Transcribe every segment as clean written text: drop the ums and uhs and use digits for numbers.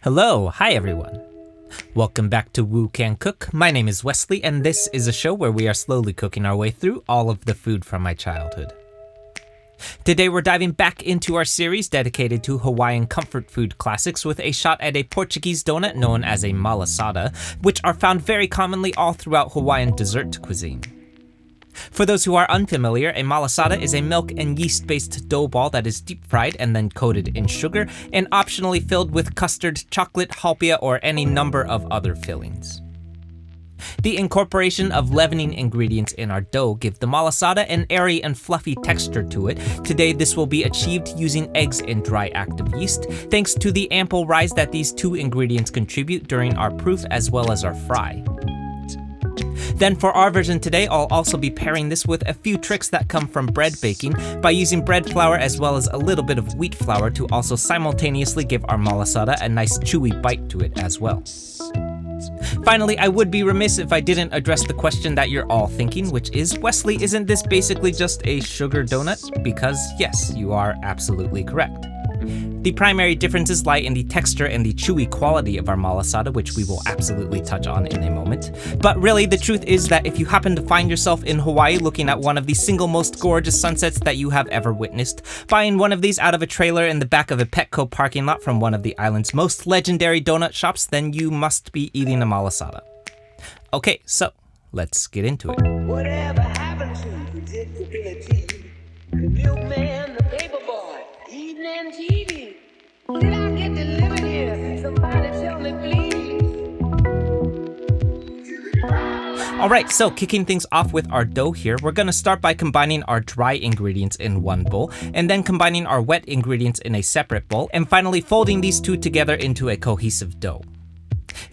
Hi everyone. Welcome back to Woo Can Cook. My name is Wesley, and this is a show where we are slowly cooking our way through all of the food from my childhood. Today we're diving back into our series dedicated to Hawaiian comfort food classics with a shot at a Portuguese donut known as a Malasada, which are found very commonly all throughout Hawaiian dessert cuisine. For those who are unfamiliar, a malasada is a milk and yeast-based dough ball that is deep-fried and then coated in sugar, and optionally filled with custard, chocolate, haupia, or any number of other fillings. The incorporation of leavening ingredients in our dough give the malasada an airy and fluffy texture to it. Today this will be achieved using eggs and dry active yeast, thanks to the ample rise that these two ingredients contribute during our proof as well as our fry. Then for our version today, I'll also be pairing this with a few tricks that come from bread baking by using bread flour as well as a little bit of wheat flour to also simultaneously give our malasada a nice chewy bite to it as well. Finally, I would be remiss if I didn't address the question that you're all thinking, which is, Wesley, isn't this basically just a sugar donut? Because yes, you are absolutely correct. The primary differences lie in the texture and the chewy quality of our malasada, which we will absolutely touch on in a moment. But really, the truth is that if you happen to find yourself in Hawaii looking at one of the single most gorgeous sunsets that you have ever witnessed, buying one of these out of a trailer in the back of a Petco parking lot from one of the island's most legendary donut shops, then you must be eating a malasada. Okay, so let's get into it. Whatever happened to predictability? The milkman, the paper boy, eating and cheating. Did I get delivered here? Somebody tell me, please. Alright, so kicking things off with our dough here, we're gonna start by combining our dry ingredients in one bowl, and then combining our wet ingredients in a separate bowl, and finally folding these two together into a cohesive dough.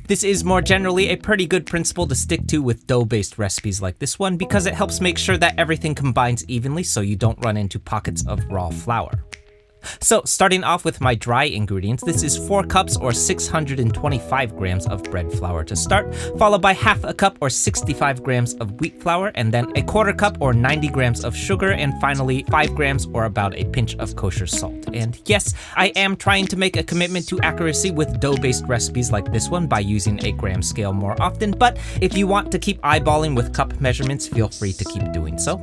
This is more generally a pretty good principle to stick to with dough-based recipes like this one because it helps make sure that everything combines evenly so you don't run into pockets of raw flour. So starting off with my dry ingredients, this is 4 cups or 625 grams of bread flour to start, followed by half a cup or 65 grams of wheat flour, and then a quarter cup or 90 grams of sugar, and finally 5 grams or about a pinch of kosher salt. And yes, I am trying to make a commitment to accuracy with dough-based recipes like this one by using a gram scale more often, but if you want to keep eyeballing with cup measurements, feel free to keep doing so.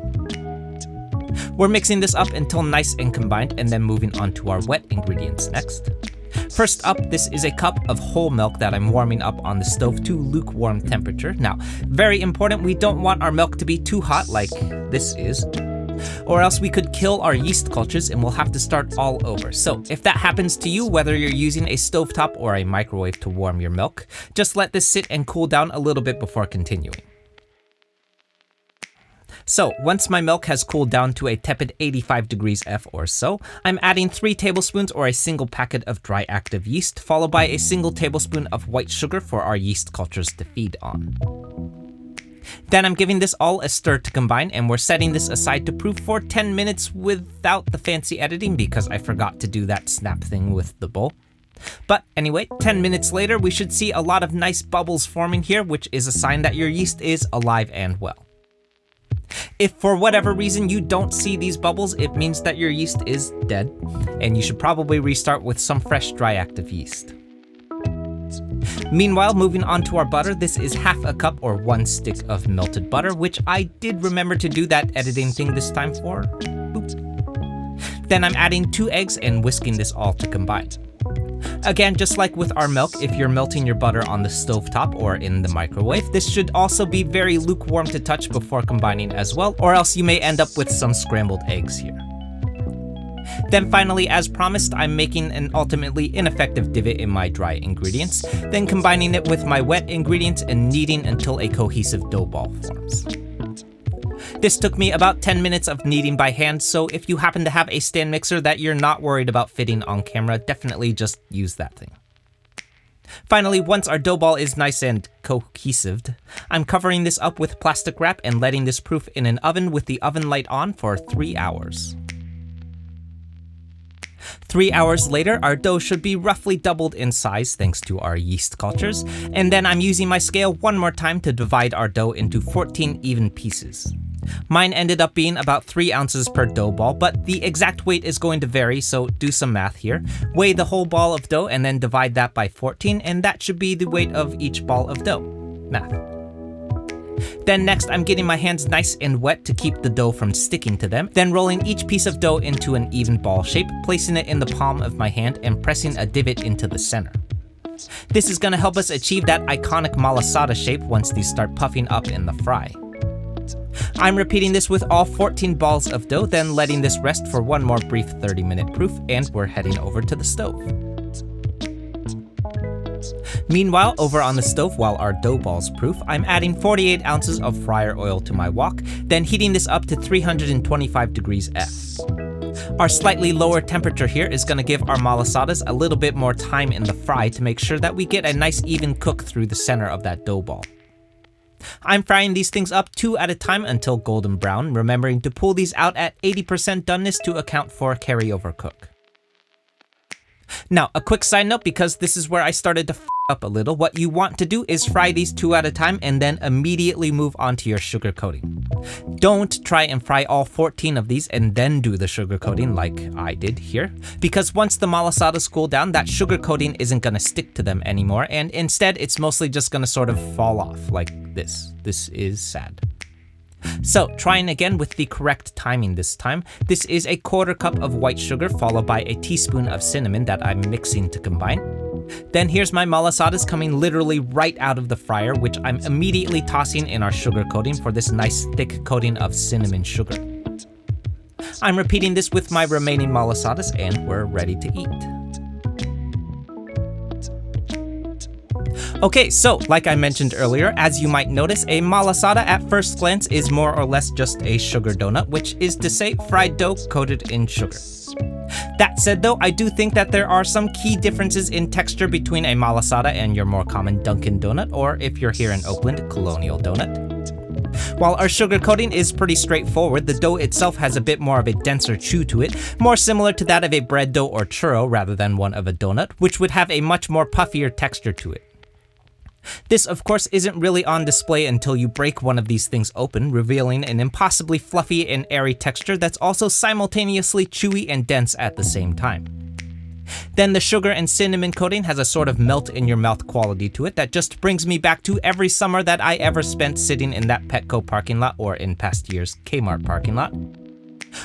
We're mixing this up until nice and combined, and then moving on to our wet ingredients next. First up, this is a cup of whole milk that I'm warming up on the stove to lukewarm temperature. Now, very important, we don't want our milk to be too hot like this is, or else we could kill our yeast cultures and we'll have to start all over. So if that happens to you, whether you're using a stovetop or a microwave to warm your milk, just let this sit and cool down a little bit before continuing. So once my milk has cooled down to a tepid 85 degrees F or so, I'm adding 3 tablespoons or a single packet of dry active yeast, followed by a single tablespoon of white sugar for our yeast cultures to feed on. Then I'm giving this all a stir to combine, and we're setting this aside to proof for 10 minutes without the fancy editing because I forgot to do that snap thing with the bowl. But anyway, 10 minutes later, we should see a lot of nice bubbles forming here, which is a sign that your yeast is alive and well. If for whatever reason you don't see these bubbles, it means that your yeast is dead, and you should probably restart with some fresh dry active yeast. Meanwhile, moving on to our butter, this is half a cup or 1 stick of melted butter, which I did remember to do that editing thing this time for. Oops. Then I'm adding 2 eggs and whisking this all to combine. Again, just like with our milk, if you're melting your butter on the stovetop or in the microwave, this should also be very lukewarm to touch before combining as well, or else you may end up with some scrambled eggs here. Then finally, as promised, I'm making an ultimately ineffective divot in my dry ingredients, then combining it with my wet ingredients and kneading until a cohesive dough ball forms. This took me about 10 minutes of kneading by hand, so if you happen to have a stand mixer that you're not worried about fitting on camera, definitely just use that thing. Finally, once our dough ball is nice and cohesived, I'm covering this up with plastic wrap and letting this proof in an oven with the oven light on for 3 hours. 3 hours later, our dough should be roughly doubled in size thanks to our yeast cultures, and then I'm using my scale one more time to divide our dough into 14 even pieces. Mine ended up being about 3 ounces per dough ball, but the exact weight is going to vary, so do some math here. Weigh the whole ball of dough and then divide that by 14, and that should be the weight of each ball of dough. Math. Then next, I'm getting my hands nice and wet to keep the dough from sticking to them, then rolling each piece of dough into an even ball shape, placing it in the palm of my hand and pressing a divot into the center. This is going to help us achieve that iconic Malasada shape once these start puffing up in the fry. I'm repeating this with all 14 balls of dough, then letting this rest for one more brief 30-minute proof, and we're heading over to the stove. Meanwhile, over on the stove, while our dough balls proof, I'm adding 48 ounces of fryer oil to my wok, then heating this up to 325 degrees F. Our slightly lower temperature here is going to give our malasadas a little bit more time in the fry to make sure that we get a nice even cook through the center of that dough ball. I'm frying these things up 2 at a time until golden brown, remembering to pull these out at 80% doneness to account for carryover cook. Now, a quick side note, because this is where I started to f up a little, what you want to do is fry these 2 at a time and then immediately move on to your sugar coating. Don't try and fry all 14 of these and then do the sugar coating like I did here, because once the malasadas cool down, that sugar coating isn't going to stick to them anymore, and instead it's mostly just going to sort of fall off like this. This is sad. So, trying again with the correct timing this time. This is a 1/4 cup of white sugar followed by a teaspoon of cinnamon that I'm mixing to combine. Then here's my malasadas coming literally right out of the fryer, which I'm immediately tossing in our sugar coating for this nice thick coating of cinnamon sugar. I'm repeating this with my remaining malasadas, and we're ready to eat. Okay, so like I mentioned earlier, as you might notice, a malasada at first glance is more or less just a sugar donut, which is to say fried dough coated in sugar. That said though, I do think that there are some key differences in texture between a malasada and your more common Dunkin' donut, or if you're here in Oakland, Colonial donut. While our sugar coating is pretty straightforward, the dough itself has a bit more of a denser chew to it, more similar to that of a bread dough or churro rather than one of a donut, which would have a much more puffier texture to it. This, of course, isn't really on display until you break one of these things open, revealing an impossibly fluffy and airy texture that's also simultaneously chewy and dense at the same time. Then the sugar and cinnamon coating has a sort of melt-in-your-mouth quality to it that just brings me back to every summer that I ever spent sitting in that Petco parking lot, or in past years, Kmart parking lot,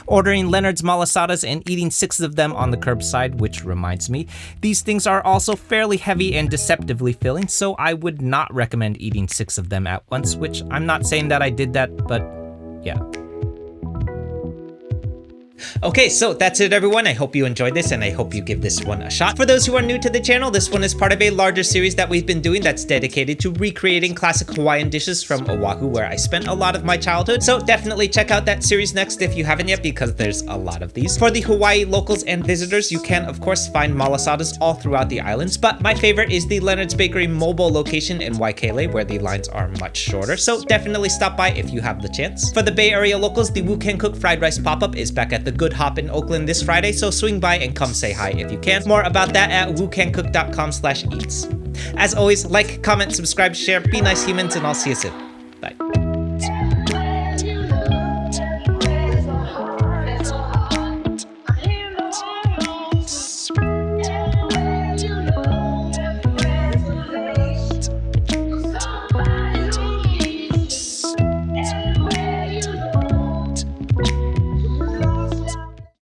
ordering Leonard's Malasadas and eating 6 of them on the curbside, which reminds me, these things are also fairly heavy and deceptively filling, so I would not recommend eating 6 of them at once, which I'm not saying that I did that, but yeah. Okay, so that's it everyone. I hope you enjoyed this and I hope you give this one a shot. For those who are new to the channel, this one is part of a larger series that we've been doing that's dedicated to recreating classic Hawaiian dishes from Oahu, where I spent a lot of my childhood. So definitely check out that series next if you haven't yet, because there's a lot of these. For the Hawaii locals and visitors, you can of course find malasadas all throughout the islands, but my favorite is the Leonard's Bakery mobile location in Waikele, where the lines are much shorter. So definitely stop by if you have the chance. For the Bay Area locals, the Wu Can Cook fried rice pop-up is back at the Good Hop in Oakland this Friday, so swing by and come say hi if you can. More about that at wucancook.com/eats. As always, like, comment, subscribe, share, be nice humans, and I'll see you soon. Bye.